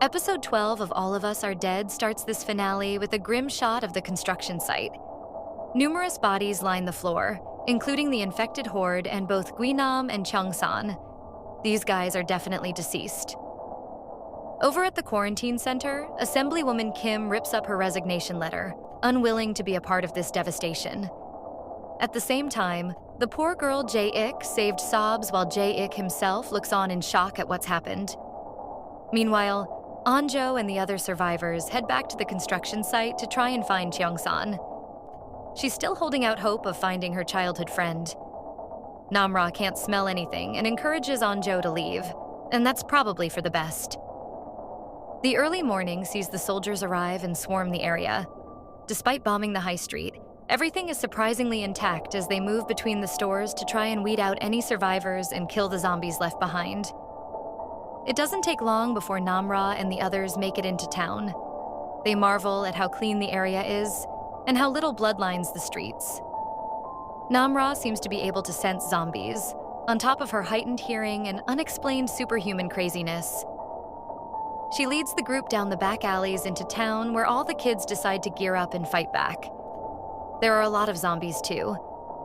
Episode 12 of All of Us Are Dead starts this finale with a grim shot of the construction site. Numerous bodies line the floor, including the infected horde and both Guinam and Cheongsan. These guys are definitely deceased. Over at the quarantine center, Assemblywoman Kim rips up her resignation letter, unwilling to be a part of this devastation. At the same time, the poor girl Jae-ik saved sobs while Jae-ik himself looks on in shock at what's happened. Meanwhile, Anjo and the other survivors head back to the construction site to try and find Cheongsan. She's still holding out hope of finding her childhood friend. Namra can't smell anything and encourages Anjo to leave, and that's probably for the best. The early morning sees the soldiers arrive and swarm the area. Despite bombing the high street, everything is surprisingly intact as they move between the stores to try and weed out any survivors and kill the zombies left behind. It doesn't take long before Namra and the others make it into town. They marvel at how clean the area is and how little blood lines the streets. Namra seems to be able to sense zombies, on top of her heightened hearing and unexplained superhuman craziness. She leads the group down the back alleys into town where all the kids decide to gear up and fight back. There are a lot of zombies too,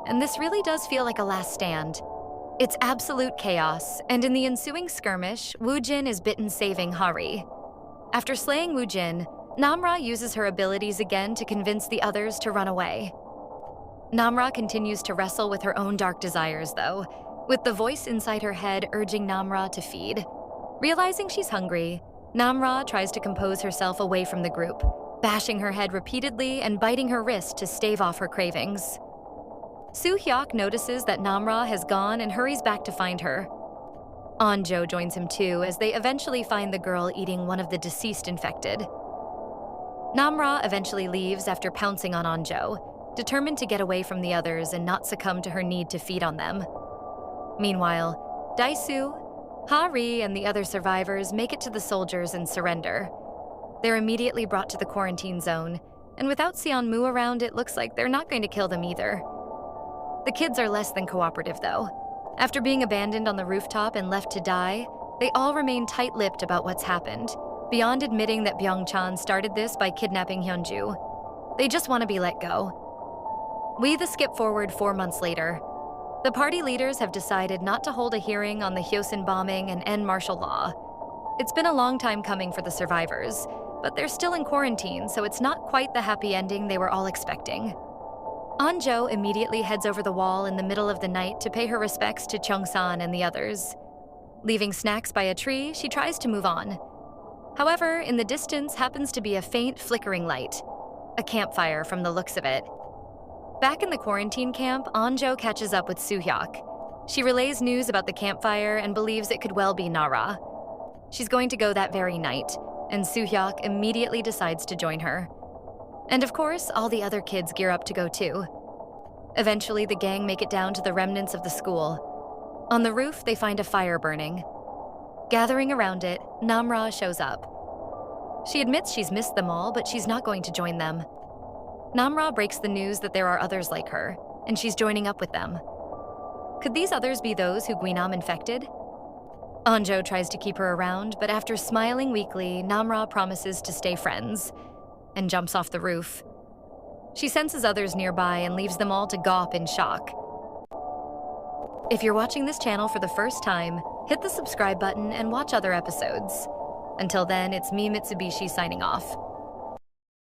and this really does feel like a last stand. It's absolute chaos, and in the ensuing skirmish, Woojin is bitten saving Hari. After slaying Woojin, Namra uses her abilities again to convince the others to run away. Namra continues to wrestle with her own dark desires though, with the voice inside her head urging Namra to feed. Realizing she's hungry, Namra tries to compose herself away from the group, bashing her head repeatedly and biting her wrist to stave off her cravings. Soo-hyuk notices that Namra has gone and hurries back to find her. Anjo joins him too as they eventually find the girl eating one of the deceased infected. Namra eventually leaves after pouncing on Anjo, determined to get away from the others and not succumb to her need to feed on them. Meanwhile, Daisu, Hari, and the other survivors make it to the soldiers and surrender. They're immediately brought to the quarantine zone, and without Seonmu around, it looks like they're not going to kill them either. The kids are less than cooperative, though. After being abandoned on the rooftop and left to die, they all remain tight-lipped about what's happened, beyond admitting that Byung-chan started this by kidnapping Hyunju. They just want to be let go. We skip forward 4 months later. The party leaders have decided not to hold a hearing on the Hyosin bombing and end martial law. It's been a long time coming for the survivors, but they're still in quarantine, so it's not quite the happy ending they were all expecting. Anjo immediately heads over the wall in the middle of the night to pay her respects to Cheongsan and the others. Leaving snacks by a tree, she tries to move on. However, in the distance happens to be a faint flickering light, a campfire from the looks of it. Back in the quarantine camp, Anjo catches up with Soo-hyuk. She relays news about the campfire and believes it could well be Nara. She's going to go that very night, and Soo-hyuk immediately decides to join her. And of course, all the other kids gear up to go too. Eventually, the gang make it down to the remnants of the school. On the roof, they find a fire burning. Gathering around it, Namra shows up. She admits she's missed them all, but she's not going to join them. Namra breaks the news that there are others like her, and she's joining up with them. Could these others be those who Guinam infected? Anjo tries to keep her around, but after smiling weakly, Namra promises to stay friends, and jumps off the roof. She senses others nearby and leaves them all to gawp in shock. If you're watching this channel for the first time, hit the subscribe button and watch other episodes. Until then, it's me, Mitsubishi, signing off.